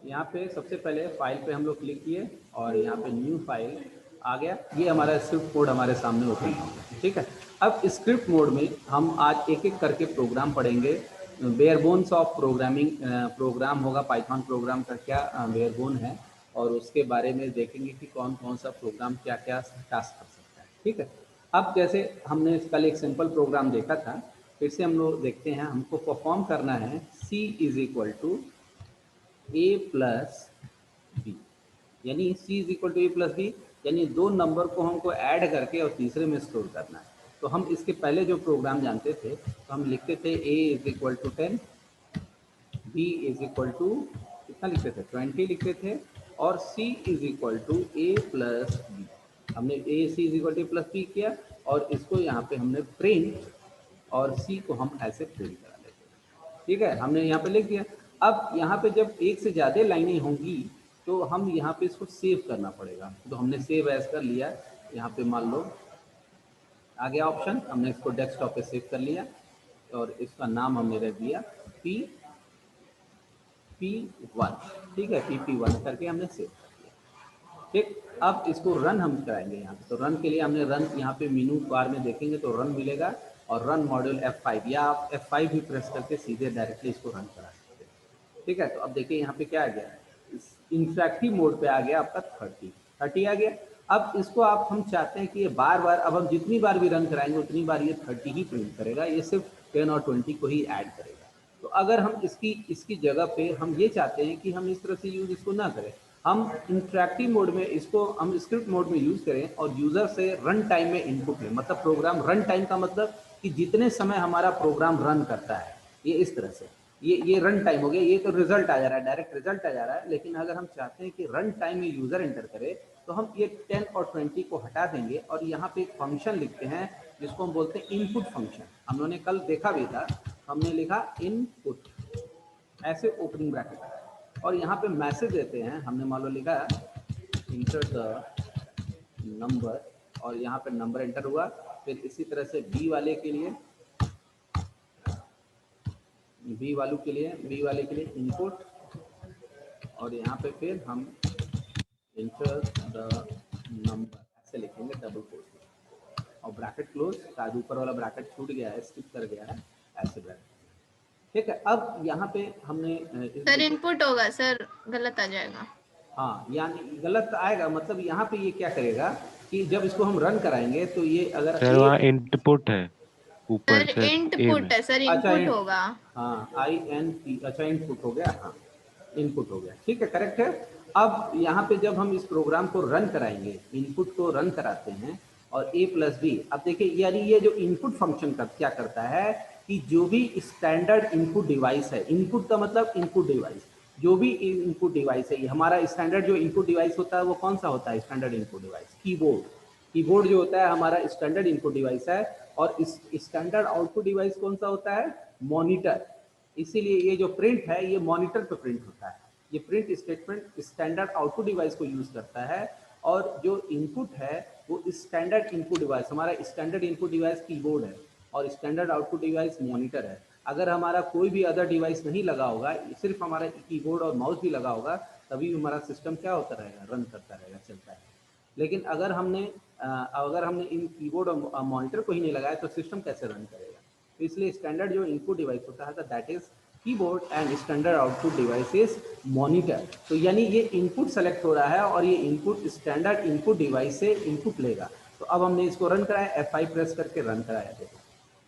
यहाँ पे सबसे पहले फाइल पे हम लोग क्लिक किए और यहाँ पे न्यू फाइल आ गया। ये हमारा स्क्रिप्ट कोड हमारे सामने ओपन हो गया। ठीक है, अब स्क्रिप्ट मोड में हम आज एक एक करके प्रोग्राम पढ़ेंगे। Bare bones of programming program होगा, पाइथन प्रोग्राम का क्या बेयर बोन है, और उसके बारे में देखेंगे कि कौन कौन सा प्रोग्राम क्या क्या टास्क कर सकता है। ठीक है, अब जैसे हमने कल एक सिंपल प्रोग्राम देखा था, फिर से हम लोग देखते हैं। हमको परफॉर्म करना है C is equal to A plus B, यानी C is equal to A plus B, यानी दो नंबर को हमको ऐड करके और तीसरे में स्टोर करना है। तो हम इसके पहले जो प्रोग्राम जानते थे तो हम लिखते थे A is equal to 10, B is equal to कितना लिखते थे 20 लिखते थे, और C is equal to A plus B. हमने A C is equal to A plus B किया और इसको यहाँ पे हमने प्रिंट, और C को हम ऐसे प्रिंट करा लेते हैं। ठीक है, हमने यहाँ पे लिख दिया। अब यहाँ पे जब एक से ज़्यादा लाइनें होंगी तो हम यहाँ पे इसको सेव करना पड़ेगा। तो हमने सेव एज कर लिया। यहाँ पे मान लो आ गया ऑप्शन, हमने इसको डेस्कटॉप पे सेव कर लिया और इसका नाम हमने रख दिया P1। ठीक है, PP1 करके हमने सेव कर दिया। ठीक, अब इसको रन हम कराएंगे यहाँ पे। तो रन के लिए हमने रन यहाँ पे मेनू बार में देखेंगे तो रन मिलेगा, और रन मॉड्यूल F5, या आप F5 भी प्रेस करके सीधे डायरेक्टली इसको रन करा सकते हैं। ठीक है, तो अब देखिए यहाँ पे क्या आ गया, इंटरैक्टिव मोड पे आ गया आपका 30 आ गया। अब इसको आप हम चाहते हैं कि ये बार बार, अब हम जितनी बार भी रन कराएंगे उतनी बार ये 30 ही प्रिंट करेगा, ये सिर्फ 10 और 20 को ही ऐड करेगा। तो अगर हम इसकी जगह पे हम ये चाहते हैं कि हम इस तरह से यूज़ इसको ना करें, हम इंटरैक्टिव मोड में इसको हम स्क्रिप्ट मोड में यूज़ करें और यूज़र से रन टाइम में इनपुट लें। मतलब प्रोग्राम रन टाइम का मतलब कि जितने समय हमारा प्रोग्राम रन करता है, ये इस तरह से ये रन टाइम हो गया। ये तो रिजल्ट आ जा रहा है, डायरेक्ट रिजल्ट आ जा रहा है। लेकिन अगर हम चाहते हैं कि रन टाइम में यूज़र एंटर करे तो हम ये 10 और 20 को हटा देंगे और यहाँ पे एक फंक्शन लिखते हैं जिसको हम बोलते हैं इनपुट फंक्शन। हम लोगों ने कल देखा भी था, हमने लिखा इनपुट ऐसे ओपनिंग ब्रैकेट, और यहाँ पे मैसेज देते हैं। हमने मान लो लिखा इंटर द नंबर, और यहाँ पे नंबर एंटर हुआ। फिर इसी तरह से बी वाले के लिए बी वाले के लिए इनपुट, और यहाँ पे फिर हम इंटर द नंबर ऐसे लिखेंगे डबल कोट, और ब्रैकेट क्लोज। शायद ऊपर वाला ब्रैकेट छूट गया है, स्किप कर गया है, ऐसे ब्रैकेट। ठीक है, अब यहाँ पे हमने सर इनपुट होगा सर, गलत आ जाएगा। हाँ, यानी गलत आएगा, मतलब यहाँ पे ये क्या करेगा कि जब इसको हम रन कराएंगे तो ये अगर सर वहाँ इनपुट है ऊपर सर सर, ए इनपुट में। है सर, अच्छा इनपुट होगा। हाँ INP, अच्छा इनपुट हो गया। हाँ, इनपुट हो गया, ठीक है, करेक्ट है। अब यहाँ पे जब हम इस प्रोग्राम को रन कराएंगे, इनपुट को रन कराते हैं और A प्लस बी, अब देखिए यानी ये जो इनपुट फंक्शन क्या करता है कि जो भी स्टैंडर्ड इनपुट डिवाइस है, इनपुट का मतलब इनपुट डिवाइस, जो भी इनपुट डिवाइस है, ये हमारा स्टैंडर्ड जो इनपुट डिवाइस होता है वो कौन सा होता है स्टैंडर्ड इनपुट डिवाइस? कीबोर्ड जो होता है हमारा स्टैंडर्ड इनपुट डिवाइस है, और इस स्टैंडर्ड आउटपुट डिवाइस कौन सा होता है? मॉनिटर। इसीलिए ये जो प्रिंट है ये मॉनिटर पे प्रिंट होता है। ये print statement standard output device को यूज करता है, और जो इनपुट है वो स्टैंडर्ड इनपुट डिवाइस, हमारा स्टैंडर्ड इनपुट डिवाइस कीबोर्ड है और स्टैंडर्ड आउटपुट डिवाइस मॉनिटर है। अगर हमारा कोई भी अदर डिवाइस नहीं लगा होगा, सिर्फ हमारा कीबोर्ड और माउस भी लगा होगा, तभी हमारा सिस्टम क्या होता रहेगा? रन करता रहेगा, चलता है। लेकिन अगर हमने इन कीबोर्ड और मॉनिटर को ही नहीं लगाया तो सिस्टम कैसे रन करेगा? तो इसलिए स्टैंडर्ड जो इनपुट डिवाइस होता है that is keyboard, and standard output device is monitor. तो यानी ये इनपुट सेलेक्ट हो रहा है और ये इनपुट स्टैंडर्ड इनपुट डिवाइस से इनपुट लेगा। तो अब हमने इसको रन कराया, F5 प्रेस करके रन कराया, देखो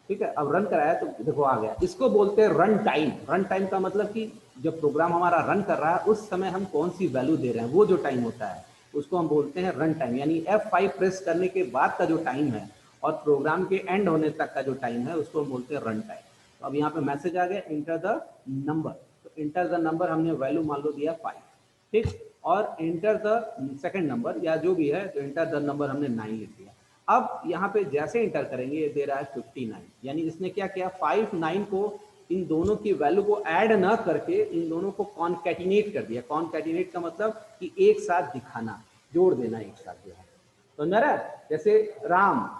ठीक है। अब रन कराया तो देखो आ गया। इसको बोलते हैं रन टाइम। रन टाइम का मतलब कि जब प्रोग्राम हमारा रन कर रहा है उस समय हम कौन सी वैल्यू दे रहे हैं, वो जो टाइम होता है उसको हम बोलते हैं रन टाइम। यानी F5 प्रेस करने के बाद का जो टाइम है और प्रोग्राम के एंड होने तक का जो टाइम है उसको हम बोलते हैं रन टाइम। तो अब यहाँ पे मैसेज आ गया इंटर द नंबर। तो इंटर द नंबर हमने वैल्यू मान लो दिया 5, ठीक, और इंटर द सेकंड नंबर या जो भी है, तो इंटर द नंबर हमने 9 लिख दिया। अब यहाँ पे जैसे इंटर करेंगे ये दे रहा है 59, यानी इसने क्या किया 5 9 को इन दोनों की वैल्यू को ऐड ना करके इन दोनों को कॉन्कैटिनेट कर दिया। कॉन्कैटिनेट का मतलब कि एक साथ दिखाना, जोड़ देना एक साथ जो है। तो मेरा जैसे राम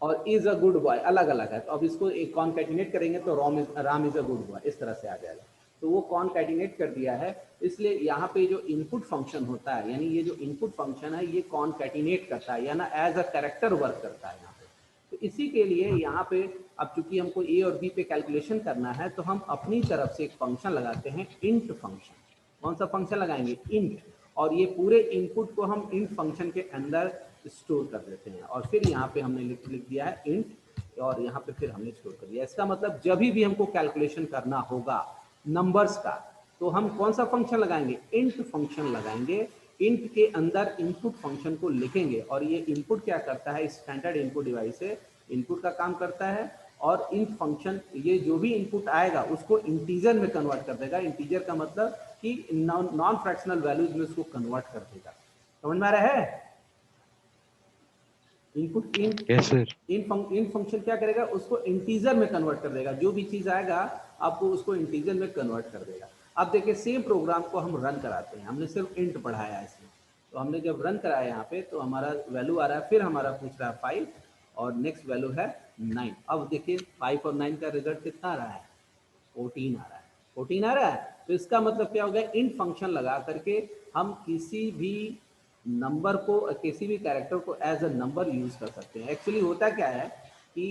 और इज अ गुड बॉय अलग अलग है, तो अब इसको एक कॉन्कैटिनेट करेंगे तो Ram is a good boy, इस तरह से आ जाएगा। तो वो कॉनकैटिनेट कर दिया है। इसलिए यहाँ पे जो इनपुट फंक्शन होता है, यानी ये जो इनपुट फंक्शन है ये कॉनकैटिनेट करता है, यानी एज अ कैरेक्टर वर्क करता है यहाँ पे। तो इसी के लिए यहाँ पे अब चूंकि हमको ए और बी पे कैलकुलेशन करना है, तो हम अपनी तरफ से एक फंक्शन लगाते हैं, इंट फंक्शन। कौन सा फंक्शन लगाएंगे? इंट। और ये पूरे इनपुट को हम इंट फंक्शन के अंदर स्टोर कर देते हैं, और फिर यहाँ पे हमने लिख दिया है इंट, और यहाँ पे फिर हमने स्टोर कर दिया। इसका मतलब जब भी हमको कैलकुलेशन करना होगा नंबर्स का, तो हम कौन सा फंक्शन लगाएंगे? इंट फंक्शन लगाएंगे। इंट के अंदर इनपुट फंक्शन को लिखेंगे, और ये इनपुट क्या करता है? स्टैंडर्ड इनपुट डिवाइस से इनपुट का काम करता है, और इंट फंक्शन ये जो भी इनपुट आएगा उसको इंटीजर में कन्वर्ट कर देगा। इंटीजर का मतलब कि नॉन फ्रैक्शनल वैल्यूज में उसको कन्वर्ट कर देगा। समझ में आ रहा है? इनपुट इन फंक्शन क्या करेगा? उसको इंटीजर में कन्वर्ट कर देगा। जो भी चीज आएगा आपको उसको इंटीजर में कन्वर्ट कर देगा। अब देखिए सेम प्रोग्राम को हम रन कराते हैं। हमने सिर्फ इंट पढ़ाया है इसमें, तो हमने जब रन कराया यहाँ पे तो हमारा वैल्यू आ रहा है, फिर हमारा पूछ रहा है 5 और नेक्स्ट वैल्यू है 9। अब देखिए 5 और 9 का रिजल्ट कितना आ रहा है? 14 आ रहा है। 14 आ रहा है। तो इसका मतलब क्या हो गया? इंट फंक्शन लगा करके हम किसी भी नंबर को, किसी भी कैरेक्टर को एज अ नंबर यूज कर सकते हैं। एक्चुअली होता क्या है कि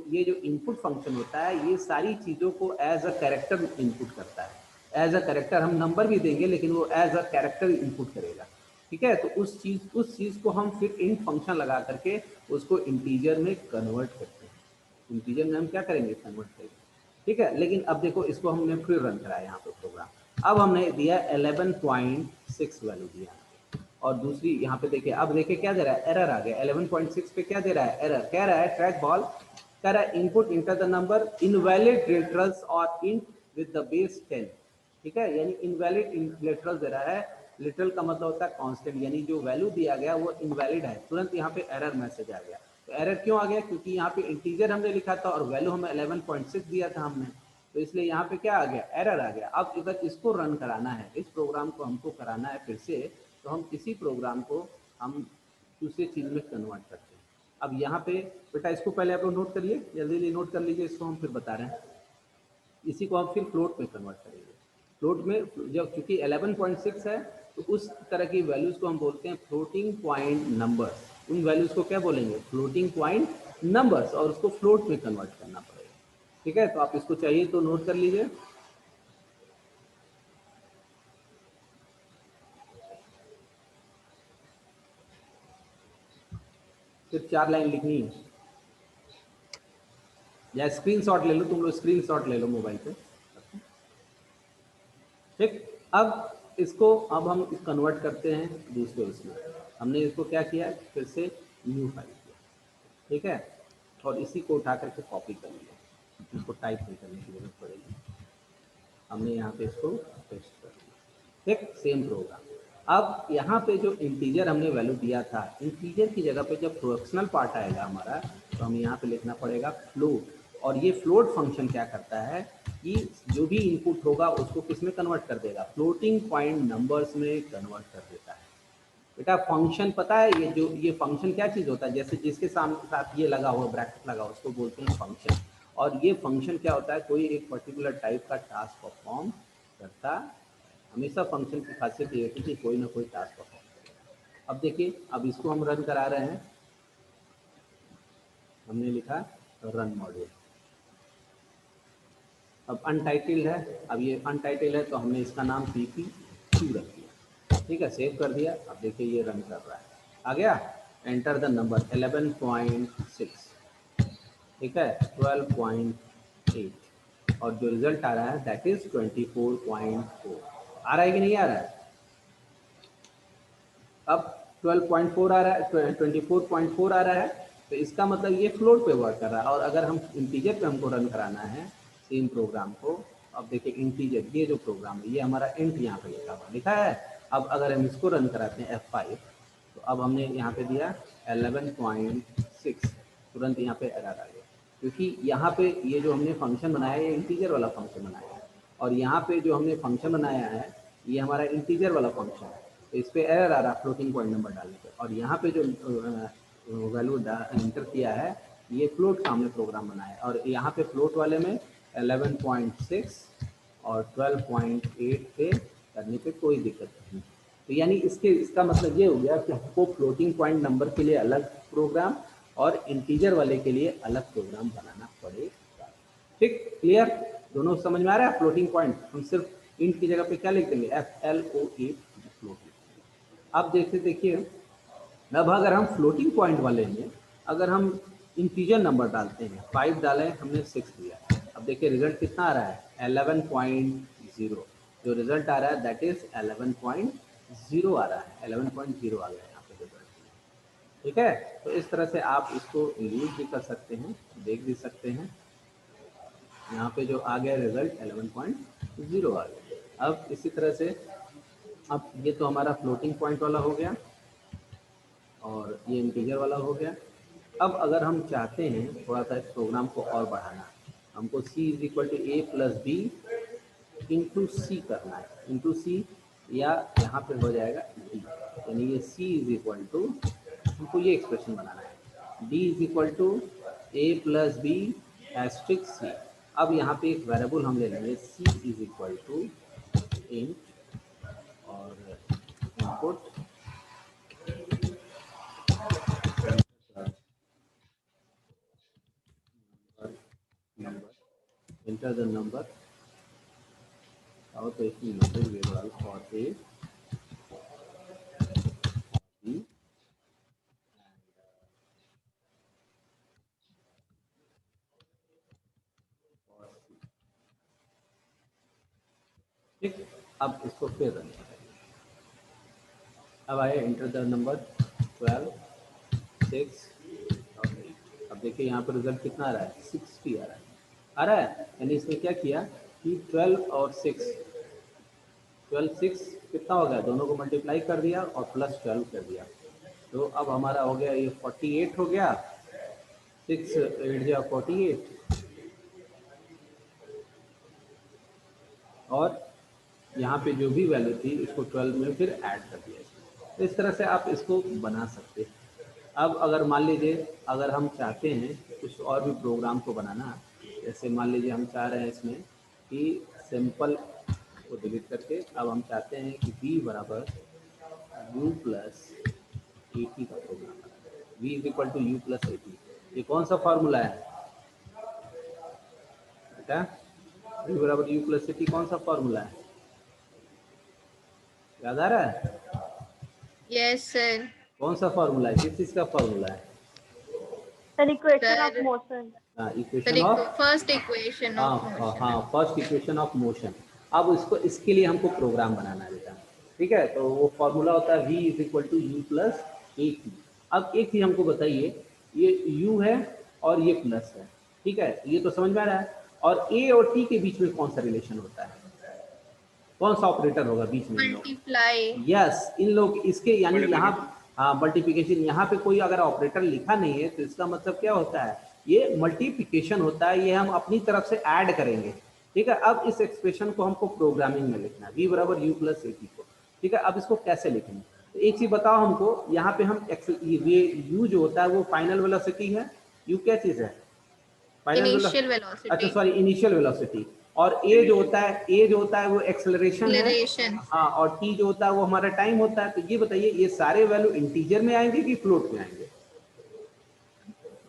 ये जो इनपुट फंक्शन होता है ये सारी चीज़ों को एज अ कैरेक्टर इनपुट करता है। एज अ कैरेक्टर, हम नंबर भी देंगे लेकिन वो एज अ कैरेक्टर इनपुट करेगा। ठीक है, तो उस चीज़ को हम फिर इंट फंक्शन लगा करके उसको इंटीजर में कन्वर्ट करते हैं। इंटीजर में हम क्या करेंगे? कन्वर्ट करेंगे। ठीक है, लेकिन अब देखो इसको हमने फिर रन कराया यहाँ पे प्रोग्राम। अब हमने दिया 11.6 वैल्यू दिया, और दूसरी यहाँ पे देखिए, अब देखिए क्या दे रहा है? एरर आ गया। 11.6 पे क्या दे रहा है? एरर। कह रहा है ट्रैक बॉल, कह रहा है input enter the number invalid literals और इंट विद द बेस 10। ठीक है, यानी इनवैलिड लिटरल दे रहा है। लिटरल का मतलब होता है कांस्टेंट, यानी जो वैल्यू दिया गया वो इनवैलिड है। तुरंत यहाँ पे एरर मैसेज आ गया। तो एरर क्यों आ गया? क्योंकि यहाँ पे इंटीजर हमने लिखा था और वैल्यू हमें 11.6 दिया था हमने, तो इसलिए यहाँ पे क्या आ गया? एरर आ गया। अब अगर इसको रन कराना है, इस प्रोग्राम को हमको कराना है फिर से, तो हम इसी प्रोग्राम को हम दूसरी चीज़ में कन्वर्ट करते हैं। अब यहाँ पे बेटा इसको पहले आप लोग नोट करिए, जल्दी नोट कर लीजिए, इसको हम फिर बता रहे हैं। इसी को हम फिर फ्लोट में कन्वर्ट करेंगे। फ्लोट में जब चूंकि 11.6 है तो उस तरह की वैल्यूज़ को हम बोलते हैं फ्लोटिंग पॉइंट नंबर्स। उन वैल्यूज़ को क्या बोलेंगे? फ्लोटिंग पॉइंट नंबर्स, और उसको फ्लोट में कन्वर्ट करना पड़ेगा। ठीक है, तो आप इसको चाहिए तो नोट कर लीजिए। सिर्फ 4 लाइन लिखनी है, या स्क्रीनशॉट ले लो, तुम लोग स्क्रीनशॉट ले लो मोबाइल पे। ठीक, अब इसको हम कन्वर्ट करते हैं दूसरे उसमें। हमने इसको क्या किया? फिर से न्यू फाइल किया। ठीक है, और इसी को उठा करके कॉपी कर लिया, इसको टाइप नहीं करने की जरूरत पड़ेगी। हमने यहाँ पे इसको पेस्ट कर दिया। ठीक, सेम प्रोग्राम। अब यहाँ पे जो इंटीजर हमने वैल्यू दिया था, इंटीजर की जगह पे जब फ्रैक्शनल पार्ट आएगा हमारा, तो हमें यहाँ पे लिखना पड़ेगा फ्लोट। और ये फ्लोट फंक्शन क्या करता है कि जो भी इनपुट होगा उसको किस में कन्वर्ट कर देगा? फ्लोटिंग पॉइंट नंबर्स में कन्वर्ट कर देता है। बेटा फंक्शन पता है, ये फंक्शन क्या चीज़ होता है? जैसे जिसके साथ ये लगा हुआ ब्रैकेट लगा हुआ उसको बोलते हैं फंक्शन। और ये फंक्शन क्या होता है? कोई एक पर्टिकुलर टाइप का टास्क परफॉर्म करता है। हमेशा फंक्शन की खासियत ये होती है कि कोई ना कोई टास्क परफॉर्म करेगा। अब देखिए, अब इसको हम रन करा रहे हैं। हमने लिखा रन मॉड्यूल। अब अनटाइटल्ड है, अब ये अनटाइटल्ड है तो हमने इसका नाम PP2 रख दिया। ठीक है, सेव कर दिया। अब देखिए ये रन कर रहा है, आ गया। Enter the number 11.6। ठीक है, 12.8, और जो रिजल्ट आ रहा है दैट इज 24.4। आ रहा है कि नहीं आ रहा है? अब 12.4 आ रहा है, 24.4 आ रहा है, तो इसका मतलब ये फ्लोट पे वर्क कर रहा है। और अगर हम इंटीजर पे हमको रन कराना है सेम प्रोग्राम को, अब देखिए इंटीजर, ये जो प्रोग्राम है ये हमारा इंट यहाँ पे लिखा है। अब अगर हम इसको रन कराते हैं F5, तो अब हमने यहाँ पे दिया 11.6, तुरंत यहाँ पे एरर आ गया, क्योंकि यहाँ पे ये जो हमने फंक्शन बनाया है ये इंटीजर वाला फंक्शन बनाया है, और यहाँ पे जो हमने फंक्शन बनाया है ये हमारा इंटीजर वाला फंक्शन है। तो इस पर एरर आ रहा है फ्लोटिंग पॉइंट नंबर डालने पर, और यहाँ पे जो वैल्यू इंटर किया है ये फ्लोट का हमने प्रोग्राम बनाया है, और यहाँ पे फ्लोट वाले में 11.6 और 12.8 पे करने पे कोई दिक्कत नहीं। तो यानी इसका मतलब ये हो गया कि हमको फ्लोटिंग पॉइंट नंबर के लिए अलग प्रोग्राम और इंटीजर वाले के लिए अलग प्रोग्राम बनाना पड़ेगा। ठीक, क्लियर? दोनों समझ में आ रहा है? फ्लोटिंग पॉइंट हम सिर्फ इंट की जगह पे क्या लिख देंगे, FLOAT फ्लोटिंग। अब देखिए अब अगर हम फ्लोटिंग पॉइंट वाले में अगर हम इंटीजर नंबर डालते हैं, 5 डालें, हमने 6 दिया, अब देखिए रिजल्ट कितना आ रहा है, 11.0। जो रिजल्ट आ रहा है दैट इज 11.0 आ रहा है, 11.0 आ गया यहाँ पे रिजल्ट। ठीक है, तो इस तरह से आप इसको यूज भी कर सकते हैं, देख भी सकते हैं। यहाँ पे जो आ गया रिजल्ट 11.0 आ गया। अब इसी तरह से अब ये तो हमारा फ्लोटिंग पॉइंट वाला हो गया और ये इंटीजर वाला हो गया। अब अगर हम चाहते हैं थोड़ा सा इस प्रोग्राम को और बढ़ाना, हमको c is equal to A plus B into C करना है, इंटू सी, या यहाँ पे हो जाएगा डी, यानी ये c इज इक्वल टू, हमको ये एक्सप्रेशन बनाना है, d is equal to A plus B asterisk C. अब यहाँ पे एक वेरिएबल हम ले लेंगे c is equal to int और input number, enter the number, our taking message variable for a b, ठीक। अब इसको फिर रन करेंगे। अब आए इंटर द नंबर 12, 6 और 8। अब देखिए यहाँ पर रिजल्ट कितना आ रहा है, 60 आ रहा है, यानी इसने क्या किया कि 12 और 6 कितना हो गया, दोनों को मल्टीप्लाई कर दिया और प्लस 12 कर दिया। तो अब हमारा हो गया ये 48 हो गया, 6 8 जा 48, और यहाँ पे जो भी वैल्यू थी इसको 12 में फिर ऐड कर दिया। तो इस तरह से आप इसको बना सकते हैं। अब अगर मान लीजिए अगर हम चाहते हैं कुछ और भी प्रोग्राम को बनाना, जैसे मान लीजिए हम चाह रहे हैं इसमें कि सिंपल को डिलीट करके अब हम चाहते हैं कि v बराबर u प्लस 80 का प्रोग्राम बनाना। v is equal to u plus 80, ये कौन सा फार्मूला है बेटा, v बराबर u प्लस 80 कौन सा फार्मूला है, याद आ रहा है? Yes sir. कौन सा फार्मूला है, किस चीज का फार्मूला है? Sir equation of motion. Equation of, first equation of हाँ मोशन। हाँ, फर्स्ट इक्वेशन ऑफ मोशन। अब इसके लिए हमको प्रोग्राम बनाना है बेटा, ठीक है। तो वो फार्मूला होता है v is equal to u plus 80। अब एक चीज हमको बताइए, ये u है और ये प्लस है, ठीक है, ये तो समझ में आ रहा है। और a और t के बीच में कौन सा रिलेशन होता है, कौन सा ऑपरेटर होगा बीच में? मल्टीप्लाई। यस, इन लोग इसके यानी यहाँ, हाँ मल्टीप्लिकेशन, यहाँ पे कोई अगर ऑपरेटर लिखा नहीं है तो इसका मतलब क्या होता है, ये मल्टीप्लिकेशन होता है, ये हम अपनी तरफ से ऐड करेंगे, ठीक है। अब इस एक्सप्रेशन को हमको प्रोग्रामिंग में लिखना है, v बराबर u प्लस 80 को, ठीक है। अब इसको कैसे लिखेंगे, तो एक चीज बताओ हमको, यहाँ पे हम ये u जो होता है वो फाइनल वेलोसिटी है, u क्या चीज है, इनिशियल अच्छा वेलोसिटी। Sorry, initial velocity. और a जो होता है वो एक्सेलरेशन है, हाँ, और t जो होता है वो हमारा टाइम होता है। तो ये बताइए ये सारे वैल्यू इंटीजर में आएंगे कि फ्लोट में आएंगे?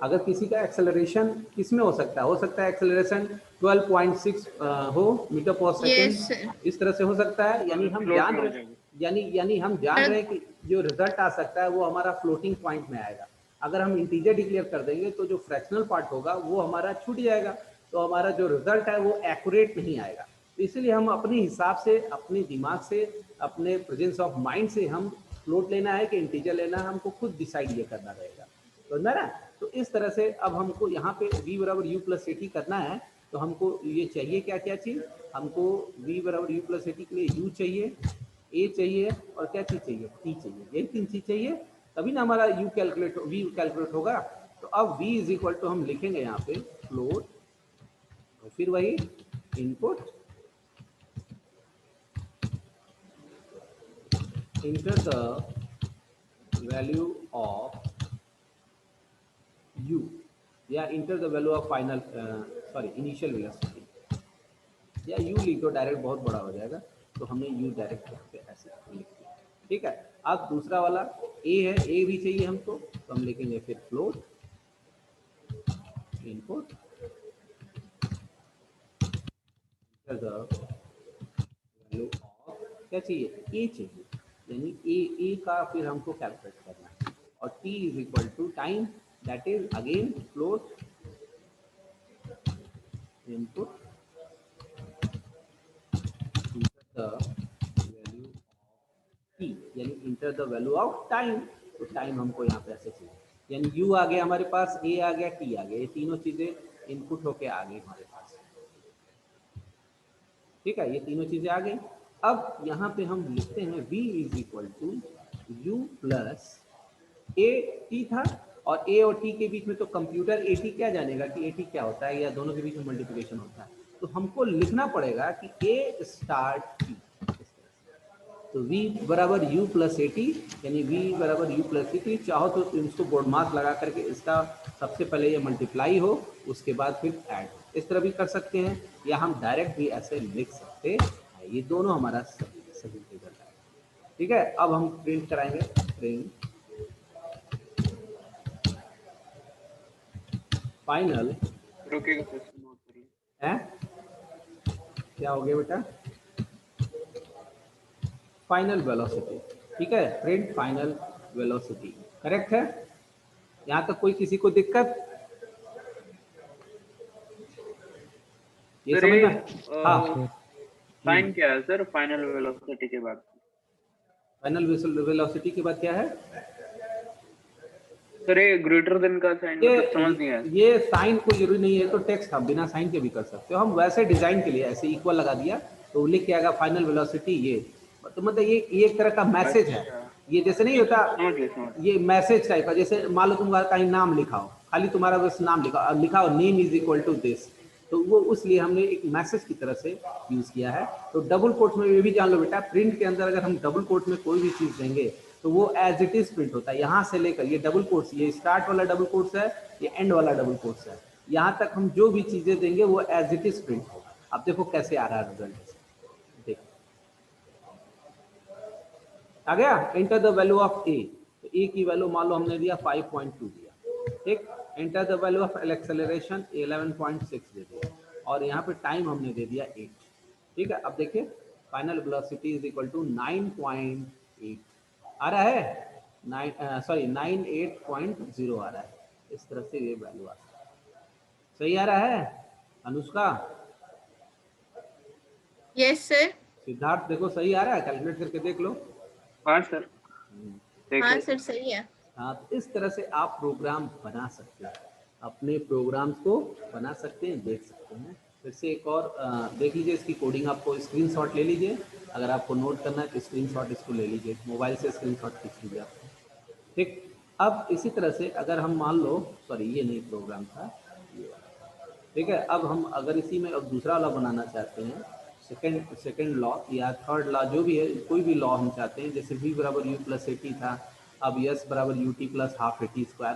अगर किसी का एक्सेलरेशन किस में हो सकता है एक्सेलरेशन 12.6 हो मीटर पर सेकेंड, इस तरह से हो सकता है। यानी हम जान रहे हैं कि जो रिजल्ट आ सकता है वो हमारा फ्लोटिंग पॉइंट में आएगा। अगर हम इंटीजर डिक्लेयर कर देंगे तो जो फ्रैक्शनल पार्ट होगा वो हमारा छूट जाएगा, तो हमारा जो रिजल्ट है वो एक्यूरेट नहीं आएगा। तो इसलिए हम अपने हिसाब से, अपने दिमाग से, अपने प्रेजेंस ऑफ माइंड से हम फ्लोट लेना है कि इंटीजर लेना है, हमको खुद डिसाइड ये करना रहेगा, समझना ना। तो इस तरह से अब हमको यहाँ पे v बराबर यू प्लस 80 करना है, तो हमको ये चाहिए क्या क्या चीज़, हमको v बराबर यू प्लस 80 के लिए u चाहिए, a चाहिए, और क्या चीज़ चाहिए, t चाहिए, यही 3 चीज़ चाहिए, तभी ना हमारा v कैलकुलेट होगा। तो अब v इज इक्वल टू हम लिखेंगे यहाँ पे फ्लोट, और फिर वही input, inter the value of u, या inter the value of final initial velocity, या u लिख दो डायरेक्ट, बहुत बड़ा हो जाएगा, तो हमने u डायरेक्ट यहाँ पे ऐसे लिख दिया। ठीक है, अब दूसरा वाला a है, a भी चाहिए हमको, तो हम लिखेंगे फिर फ्लोट इनपुट वैल्यू ऑफ, क्या चाहिए, a चाहिए, यानी a का फिर हमको कैलकुलेट करना है, और t is equal to time, that is again float input the value of t, यानी enter the value of time, तो टाइम हमको यहाँ पे ऐसे चाहिए, यानी u आ गया हमारे पास, a आ गया, t आ गया, ये तीनों चीजें इनपुट होके आ गई हमारे पास। ठीक है, ये तीनों चीजें आ गई। अब यहाँ पे हम लिखते हैं v is equal to u plus a t था, और ए और टी के बीच में तो कंप्यूटर ए टी क्या जानेगा कि ए टी क्या होता है, या दोनों के बीच में मल्टीप्लिकेशन होता है, तो हमको लिखना पड़ेगा कि ए स्टार्ट टी, तो v बराबर u प्लस ए टी, यानी v बराबर u प्लस ए टी। चाहो तो इसको बोर्ड मार्क लगा करके इसका सबसे पहले ये मल्टीप्लाई हो, उसके बाद फिर ऐड, इस तरह भी कर सकते हैं, या हम डायरेक्ट भी ऐसे लिख सकते हैं, ये दोनों हमारा सही रिजल्ट है। ठीक है, अब हम प्रिंट कराएंगे, प्रिंट फाइनल, रुकेगा क्वेश्चन नोट करिए। है क्या हो गया बेटा, फाइनल वेलोसिटी। ठीक है, प्रिंट फाइनल वेलोसिटी, करेक्ट है, यहाँ तक कोई किसी को दिक्कत, ये सर समझ ये में? हाँ, साइन क्या है सर फाइनल वेलोसिटी के बाद? फाइनल वेलोसिटी के बाद क्या है, सर ये ग्रेटर देन का साइन समझ नहीं आया। ये साइन कोई जरूरी नहीं है, तो टेक्स्ट हम बिना साइन के भी कर सकते हो, हम वैसे डिजाइन के लिए ऐसे इक्वल लगा दिया तो लिख के आएगा फाइनल वेलोसिटी, ये तो मतलब ये एक तरह का मैसेज है, ये जैसे नहीं होता, ये मैसेज टाइप का, जैसे मान लो तुम्हारा कहीं नाम लिखा हो, खाली तुम्हारा बस नाम लिखा हो name is equal to this, तो वो उसलिए हमने एक मैसेज की तरह से यूज किया है। तो डबल कोट में ये भी जान लो बेटा, प्रिंट के अंदर अगर हम डबल कोट में कोई भी चीज देंगे तो वो एज इट इज प्रिंट होता है, यहाँ से लेकर ये डबल कोट्स, ये स्टार्ट वाला डबल कोट्स है, ये एंड वाला डबल कोट्स है, यहाँ तक हम जो भी चीजें देंगे वो एज इट इज प्रिंट होगा। अब देखो कैसे आ रहा है रिजल्ट, देखो आ गया, एंटर द वैल्यू ऑफ ए, तो ए की वैल्यू मान लो हमने दिया 5.2 दिया, ठीक, enter the value of acceleration 11.6 दे दिया, और यहाँ पे टाइम हमने दे दिया 8। ठीक है, अब देखिए final velocity is equal to 9.8 आ रहा है, 98.0 आ रहा है, इस तरह से ये वैल्यू आ रहा है, सही आ रहा है अनुष्का? Yes sir. सिद्धार्थ देखो सही आ रहा है, कैलकुलेट करके देख लो। हाँ सर, हाँ सर सही है। हाँ, तो इस तरह से आप प्रोग्राम बना सकते हैं, अपने प्रोग्राम्स को बना सकते हैं, देख सकते हैं। फिर से एक और देख लीजिए, इसकी कोडिंग आपको स्क्रीनशॉट ले लीजिए, अगर आपको नोट करना है तो स्क्रीनशॉट इसको ले लीजिए, मोबाइल से स्क्रीनशॉट खींच लीजिए आप। ठीक, अब इसी तरह से अगर हम मान लो, सॉरी ये नहीं प्रोग्राम था, ये वाला, ठीक है, अब हम अगर इसी में अब दूसरा वाला बनाना चाहते हैं, सेकेंड लॉ या थर्ड लॉ, जो भी है, कोई भी लॉ हम चाहते हैं, जैसे v बराबर u प्लस ए टी था, अब s बराबर u t plus half a t square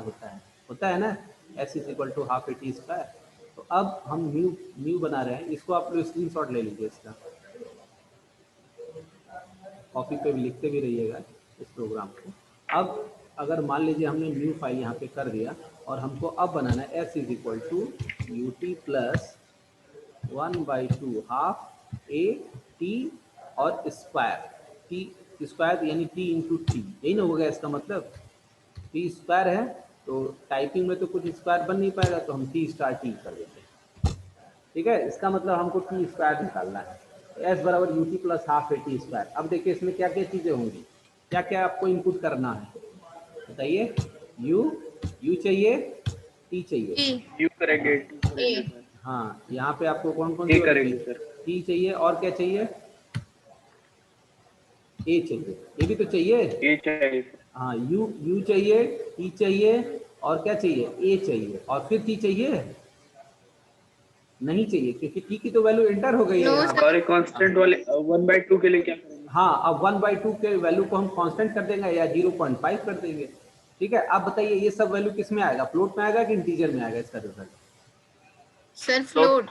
होता है ना, s is equal to half a t square. तो अब हम न्यू बना रहे हैं, इसको आप लोग स्क्रीनशॉट ले लीजिए, इसका कॉपी पे भी लिखते भी रहिएगा इस प्रोग्राम को। अब अगर मान लीजिए हमने न्यू फाइल यहाँ पे कर दिया, और हमको अब बनाना है s is equal to u t plus 1/2 half a t और स्क्वायर, टी स्क्वायर यानी टी इंटू टी, यही ना होगा इसका मतलब, टी स्क्वायर है तो टाइपिंग में तो कुछ स्क्वायर बन नहीं पाएगा, तो हम टी स्टार टी कर देते हैं। ठीक है, इसका मतलब हमको टी स्क्वायर निकालना है, एस बराबर u t plus half a t square. अब देखिए इसमें क्या क्या चीज़ें होंगी, क्या क्या आपको इनपुट करना है बताइए, यू चाहिए, टी चाहिए, यू करेंगे, हाँ, यहाँ पे आपको कौन कौन टी करेंगे सर, टी चाहिए, और क्या चाहिए, ए चाहिए, ये भी तो चाहिए, ये चाहिए सर, हाँ, यू चाहिए, टी चाहिए, और क्या चाहिए, ए चाहिए, और फिर टी चाहिए नहीं चाहिए, क्योंकि टी की तो वैल्यू एंटर हो गई है यहाँ। और कांस्टेंट वाले 1/2 के लिए क्या करेंगे? हाँ, अब 1/2 के वैल्यू को हम कांस्टेंट कर देंगे या 0.5 कर देंगे। ठीक है, अब बताइए ये सब वैल्यू किस में आएगा, फ्लोट में आएगा कि इंटीजर में आएगा इसका रिजल्ट? Sir float.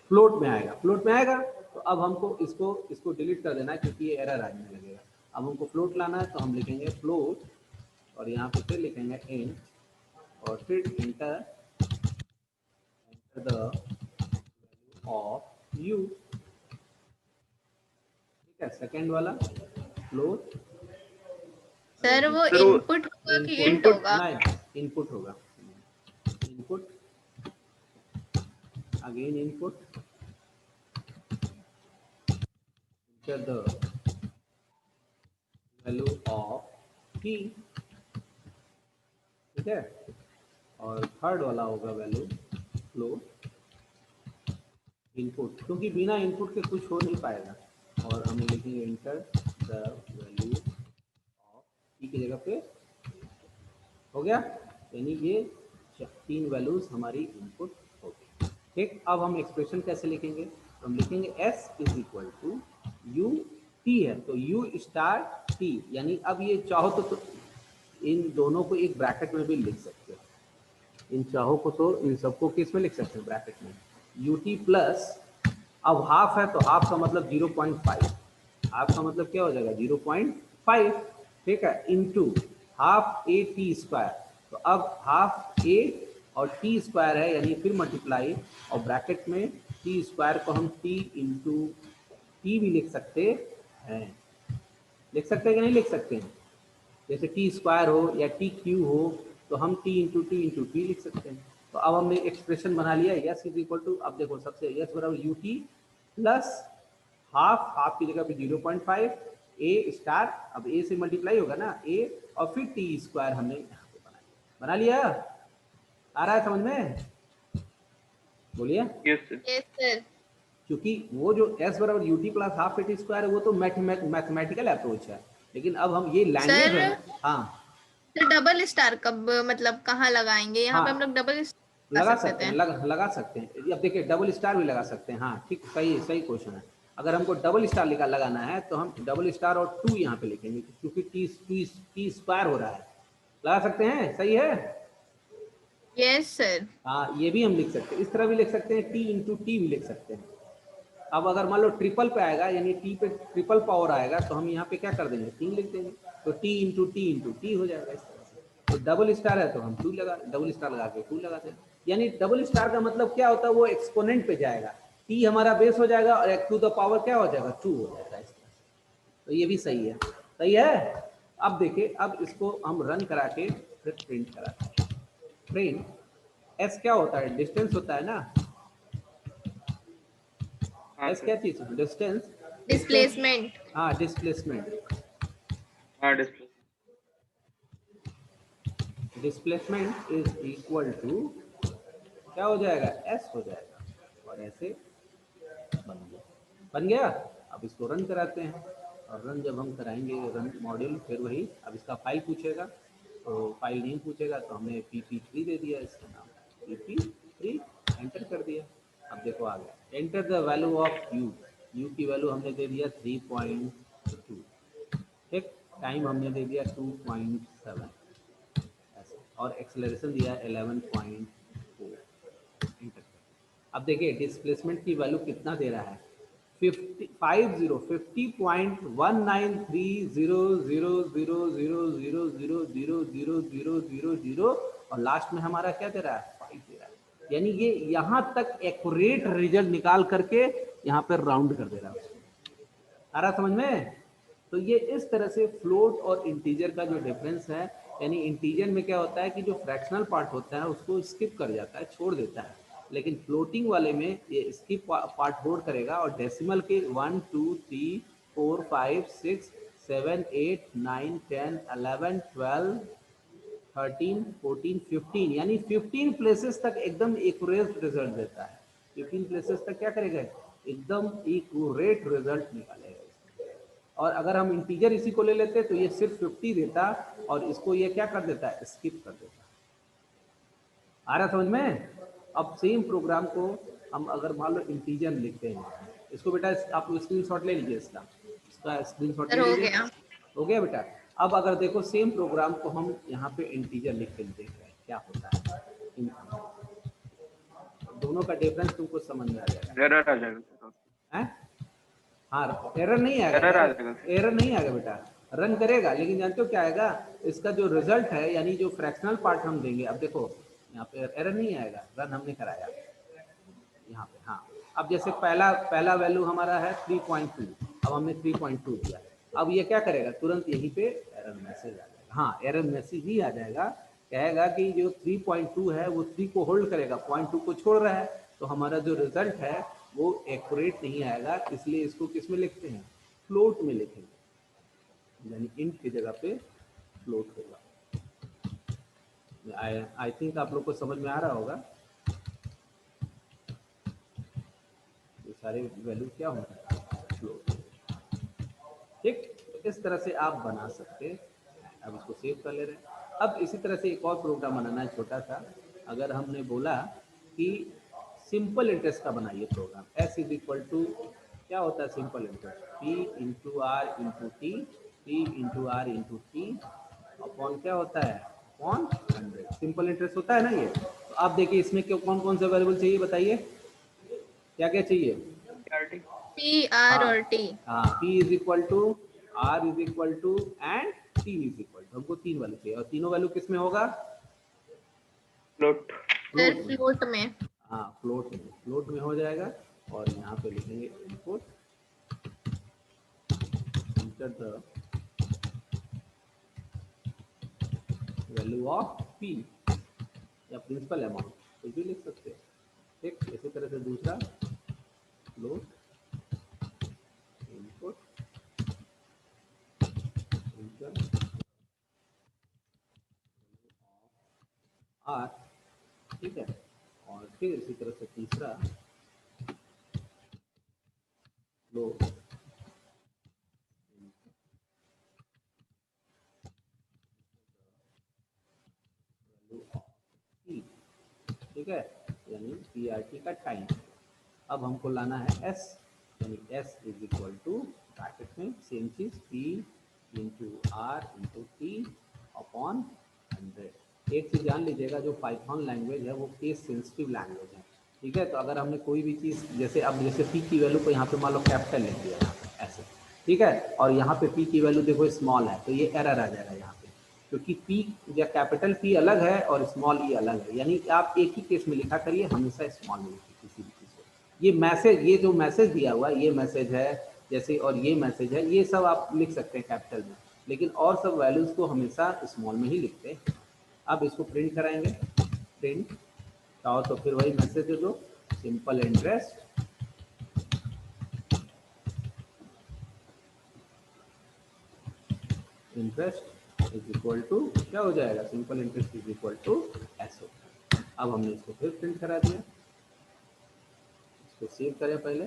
फ्लोट में आएगा, फ्लोट में आएगा, तो अब हमको इसको डिलीट कर देना है क्योंकि ये एरर आने लगेगा। अब हमको फ्लोट लाना है तो हम लिखेंगे फ्लोट और यहाँ पे फिर लिखेंगे इंट और फिर इंटर द ऑफ यू। ठीक है, सेकेंड वाला फ्लोट सर वो सर, वो इनपुट होगा कि इंट input होगा? नहीं, इनपुट होगा। Input again input enter the value of की। ठीक है, और थर्ड वाला होगा वैल्यू फ्लोट इनपुट, क्योंकि बिना इनपुट के कुछ हो नहीं पाएगा। और हम लिखेंगे इंटर द वैल्यू ऑफ की की जगह पे हो गया, यानी ये 3 वैल्यूज हमारी इनपुट हो गई। ठीक, अब हम एक्सप्रेशन कैसे लिखेंगे? तो हम लिखेंगे s is equal to u t है तो यू स्टार टी, यानी अब ये चाहो तो इन दोनों को एक ब्रैकेट में भी लिख सकते हो। इन चाहो को तो इन सबको किस में लिख सकते हो? ब्रैकेट में। यू टी प्लस, अब हाफ है तो हाफ का मतलब 0.5, हाफ का मतलब क्या हो जाएगा? 0.5। ठीक है, into half a t square, तो अब हाफ ए और टी स्क्वायर है यानी फिर मल्टीप्लाई और ब्रैकेट में टी स्क्वायर को हम टी इंटू टी भी लिख सकते हैं। लिख सकते हैं कि नहीं लिख सकते हैं? जैसे टी स्क्वायर हो या टी क्यू हो तो हम टी इंटू टी लिख सकते हैं। तो अब हमने एक्सप्रेशन बना लिया यस इज इक्वल टू, अब देखो सबसे यस बराबर यू टी प्लस हाफ की जगह पे 0.5 ए स्टार, अब ए से मल्टीप्लाई होगा ना ए, और फिर टी स्क्वायर हमने यहाँ पे बना लिया। आ रहा है समझ में? बोलिए। Yes sir. Yes sir. क्योंकि वो जो s बराबर u t plus half a t square है वो तो मैथमेटिकल अप्रोच है, लेकिन अब हम ये लैंग्वेज सर, है। हाँ तो डबल स्टार कब मतलब कहाँ लगाएंगे? यहाँ पे हम लोग डबल लगा सकते हैं, लगा सकते हैं। अब देखिए डबल स्टार भी लगा सकते हैं। हाँ ठीक, सही क्वेश्चन है। अगर हमको डबल स्टार लगाना है तो हम डबल स्टार और 2 यहाँ पे लिखेंगे क्योंकि टी स्क्वायर हो रहा है। लगा सकते हैं, सही है? Yes sir. हाँ, ये भी हम लिख सकते हैं, इस तरह भी लिख सकते हैं, टी इंटू टी भी लिख सकते हैं। अब अगर मान लो ट्रिपल पे आएगा यानी टी पे ट्रिपल पावर आएगा तो हम यहाँ पे क्या कर देंगे? 3 लिख देंगे, तो टी इंटू टी हो जाएगा इस तरह से। तो डबल स्टार है तो हम 2 डबल स्टार लगा के 2 लगाते हैं। यानी डबल स्टार का मतलब क्या होता है? वो एक्सपोनेंट पे जाएगा, टी हमारा बेस हो जाएगा और x टू द पावर क्या हो जाएगा? 2 हो जाएगा इस तरह से। तो ये भी सही है, सही है। अब देखिए, अब इसको हम रन करा के फिर प्रिंट कराते हैं। प्रिंट s क्या होता है? डिस्टेंस होता है ना। हाँ s क्या चीज है? Distance, displacement. हाँ डिस्प्लेसमेंट। हाँ display. Displacement is equal to क्या हो जाएगा? s हो जाएगा, और ऐसे बन गया। अब इसको रन कराते हैं, और रन जब हम कराएंगे रन मॉड्यूल, फिर वही अब इसका फाइल पूछेगा तो फाइल नेम पूछेगा, तो हमने pp3 दे दिया इसका नाम, pp3 एंटर कर दिया। अब देखो आ गया, enter the value of u की वैल्यू हमने दे दिया 3.2। ठीक, टाइम हमने दे दिया 2.7 ऐसे, और एक्सेलरेशन दिया 11.4। अब देखिए डिस्प्लेसमेंट की वैल्यू कितना दे रहा है? 50.19300000000000 और लास्ट में हमारा क्या दे रहा है? 5 दे रहा है। यानी ये यहाँ तक एक्यूरेट रिजल्ट निकाल करके यहाँ पर राउंड कर दे रहा है। आ रहा समझ में? तो ये इस तरह से फ्लोट और इंटीजर का जो डिफरेंस है, यानी इंटीजर में क्या होता है कि जो फ्रैक्शनल पार्ट होता है उसको स्किप कर जाता है, छोड़ देता है, लेकिन फ्लोटिंग वाले में ये स्किप पार्ट होल्ड करेगा और डेसिमल के 1 2 3 4 5 6 7 8 9 10 11 12 13 14 15 यानी 15 प्लेसेस तक एकदम एक्यूरेट रिजल्ट देता है। 15 प्लेसेस तक क्या करेगा? एकदम एक्यूरेट रिजल्ट निकालेगा। और अगर हम इंटीजर इसी को ले लेते तो ये सिर्फ 50 देता और इसको ये क्या कर देता है? स्किप कर देता। आ रहा समझ में? अब सेम प्रोग्राम को हम अगर मान लो इंटीजर लिखते हैं, इसको बेटा आप स्क्रीनशॉट ले लीजिए, इसका स्क्रीनशॉट ले लीजिए। हो गया बेटा। अब अगर देखो सेम प्रोग्राम को हम यहाँ पे इंटीजर लिख के देख रहे हैं क्या होता है, दोनों का डिफरेंस तुमको समझ में आ जाएगा। एरर आ जाएगा। हैं? हाँ एरर नहीं आएगा, एरर आ जाएगा। एरर नहीं आएगा बेटा, रन करेगा, लेकिन जानते हो क्या आएगा, इसका जो रिजल्ट है यानी जो फ्रैक्शनल पार्ट हम देंगे, अब देखो यहाँ पे एरर नहीं आएगा, रन हमने कराया यहाँ पे। हाँ अब जैसे पहला वैल्यू हमारा है 3.2, अब हमने 3.2 दिया, अब ये क्या करेगा, तुरंत यहीं पे एरर मैसेज आ जाएगा। हाँ एरर मैसेज ही आ जाएगा, कहेगा कि जो 3.2 है वो 3 को होल्ड करेगा, 0.2 को छोड़ रहा है, तो हमारा जो रिजल्ट है वो एक्यूरेट नहीं आएगा, इसलिए इसको किस में लिखते हैं, फ्लोट में लिखेंगे, यानी इंट की जगह पे फ्लोट होगा। आई थिंक आप लोग को समझ में आ रहा होगा ये सारे वैल्यू क्या होंगे, फ्लोट। ठीक, इस तरह से आप बना सकते हैं। अब इसको सेव कर ले रहे हैं। अब इसी तरह से एक और प्रोग्राम बनाना है छोटा सा। अगर हमने बोला कि सिंपल इंटरेस्ट का बनाइए program, S is equal to क्या होता है simple interest, P into R into T, P into R into T upon क्या होता है, अपॉन 100। सिंपल इंटरेस्ट होता है ना ये। तो आप देखिए इसमें कौन कौन से वेरिएबल चाहिए बताइए, क्या क्या चाहिए, P R और T। हाँ P is equal to, R is equal to and T is equal to, हमको 3 वैल्यू चाहिए, और तीनों वैल्यू किस में होगा, फ्लोट। फिर फ्लोट में। हाँ फ्लोट में हो जाएगा। और यहाँ पे लिखेंगे input inter the value of P या प्रिंसिपल अमाउंट, कुछ भी लिख सकते हैं। ठीक, इसी तरह से दूसरा फ्लोट इनपुट इंटर R, ठीक है। और फिर इसी तरह से तीसरा फ्लोट ठीक है, यानी PRT का टाइम। अब हमको लाना है S, यानी S is equal to bracket में सेम चीज P into R into T upon 100। एक चीज जान लीजिएगा, जो पाइथन लैंग्वेज है वो केस सेंसिटिव लैंग्वेज है, ठीक है। तो अगर हमने कोई भी चीज़ जैसे अब जैसे P की वैल्यू को यहाँ पे मान लो कैपिटल लिख दिया यहाँ पे ऐसे, ठीक है, और यहाँ पे P की वैल्यू देखो स्मॉल है, तो ये एरर आ जाएगा यहाँ पे, क्योंकि P या कैपिटल P अलग है और स्मॉल ई अलग है, यानी आप एक ही केस में लिखा करिए, हमेशा स्मॉल में लिखिए किसी भी चीज़ को। ये मैसेज, ये जो मैसेज दिया हुआ है ये मैसेज है जैसे, और ये मैसेज है, ये सब आप लिख सकते हैं कैपिटल में, लेकिन और सब वैल्यूज़ को हमेशा स्मॉल में ही लिखते हैं। अब इसको प्रिंट कराएंगे, प्रिंट और तो फिर वही मैसेज दे दो, simple interest is equal to क्या हो जाएगा, simple interest is equal to S O. अब हमने इसको फिर प्रिंट करा दिया, इसको सेव करें पहले।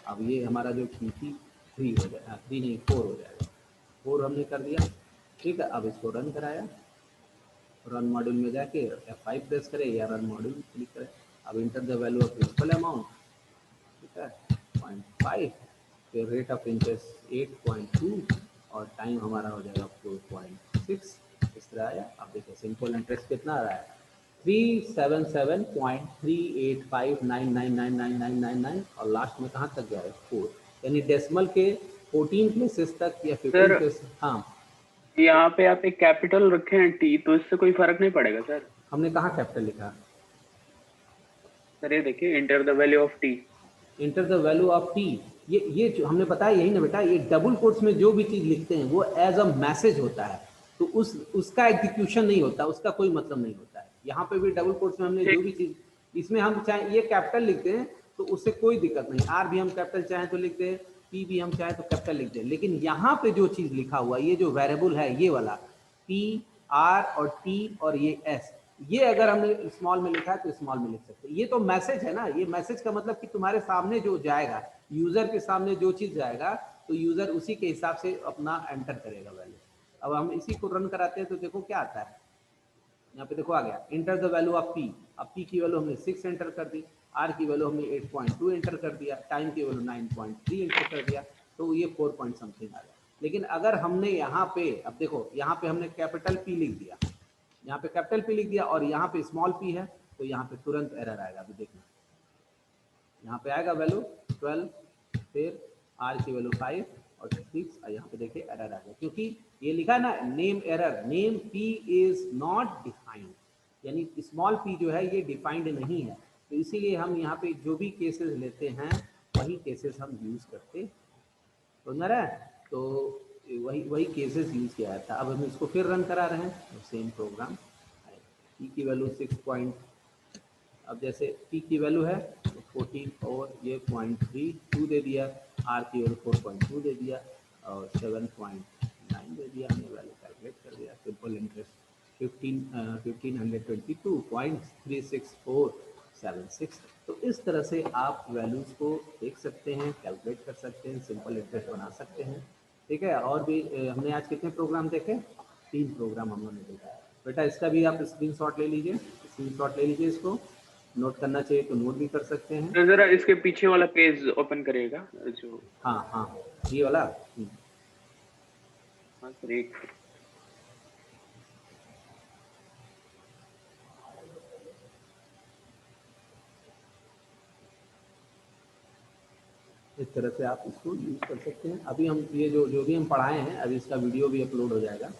अब ये हमारा जो PT 3 हो जाएगा, 3 नहीं 4 हो जाएगा, 4 हमने कर दिया, ठीक है। अब इसको रन कराया, रन मॉड्यूल में जाके F5 प्रेस करें या रन मॉड्यूल क्लिक करें। अब enter the value of principal amount, ठीक है 0.5, फिर रेट ऑफ इंटरेस्ट 8.2 और टाइम हमारा हो जाएगा 4.6। इस तरह आया। अब देखिए सिंपल इंटरेस्ट कितना आ रहा है, 377.3859999999 और लास्ट में कहाँ तक गया है 4, यानी डेसिमल के 14 प्लेसेस तक या 15 प्लेसेस। हाँ यहाँ पे आप एक कैपिटल रखे हैं T, तो इससे कोई फर्क नहीं पड़ेगा सर? हमने कहाँ कैपिटल लिखा सर ये देखिए inter the value of T, inter the value of T, ये जो हमने बताया यही ना बेटा, ये डबल कोट्स में जो भी चीज लिखते हैं वो एज अ मैसेज होता है, तो उसका एग्जीक्यूशन नहीं होता, उसका कोई मतलब नहीं होता है। यहाँ पे भी डबल कोट्स में हमने जो भी चीज, इसमें हम चाहे ये कैपिटल लिखते हैं तो उससे कोई दिक्कत नहीं, R भी हम कैपिटल चाहें तो लिखते हैं, P भी हम चाहें तो कैपिटल लिखते हैं, लेकिन यहाँ पे जो चीज लिखा हुआ ये जो वेरिएबल है ये वाला P R और T और ये S, ये अगर हमने स्मॉल में लिखा है तो स्मॉल में लिख सकते हैं। ये तो मैसेज है ना, ये मैसेज का मतलब कि तुम्हारे सामने जो जाएगा, यूजर के सामने जो चीज जाएगा तो यूजर उसी के हिसाब से अपना एंटर करेगा वैल्यू। अब हम इसी को रन कराते हैं तो देखो क्या आता है, यहाँ पे देखो आ गया inter the value of P। अब P की वैल्यू हमने 6 एंटर कर दी, R की वैल्यू हमने 8.2 एंटर कर दिया, टाइम की वैल्यू 9.3 एंटर कर दिया, तो ये 4 पॉइंट समथिंग आ गया। लेकिन अगर हमने यहाँ पे, अब देखो यहाँ पे हमने कैपिटल P लिख दिया, यहाँ पे कैपिटल P लिख दिया और यहाँ पे स्मॉल p है, तो यहाँ पे तुरंत एरर आएगा। अभी देखना यहाँ पे आएगा वैल्यू 12, फिर आर की वैल्यू 5 और 6 और यहाँ पे देखिए एरर आ गया, क्योंकि ये लिखा ना name error, name p is not defined, यानी स्मॉल p जो है ये डिफाइंड नहीं है, तो इसीलिए हम यहाँ पे जो भी केसेस लेते हैं वही केसेस हम यूज करते, समझ रहा है? तो वही केसेस यूज किया था। अब हम इसको फिर रन करा रहे हैं, तो सेम प्रोग्राम, p की वैल्यू 6 अब जैसे p की वैल्यू है तो 14 और ये 0.32 दे दिया, r की वैल्यू 4.2 दे दिया और 7.9 दे दिया, हमने वैल्यू कैलकुलेट कर दिया। Simple interest 1522.36476। तो इस तरह से आप वैल्यूज को देख सकते हैं, कैलकुलेट कर सकते हैं, सिंपल इंटरेस्ट बना सकते हैं, ठीक है। और भी हमने आज कितने प्रोग्राम देखे? 3 प्रोग्राम हम लोगों ने देखा। बेटा इसका भी आप स्क्रीनशॉट ले लीजिए, स्क्रीनशॉट ले लीजिए, इसको नोट करना चाहिए तो नोट भी कर सकते हैं। तो जरा इसके पीछे वाला पेज ओपन करिएगा जो। हाँ हाँ ये वाला। हाँ सर एक इस तरह से आप इसको यूज कर सकते हैं। अभी हम ये जो भी हम पढ़ाए हैं अभी इसका वीडियो भी अपलोड हो जाएगा।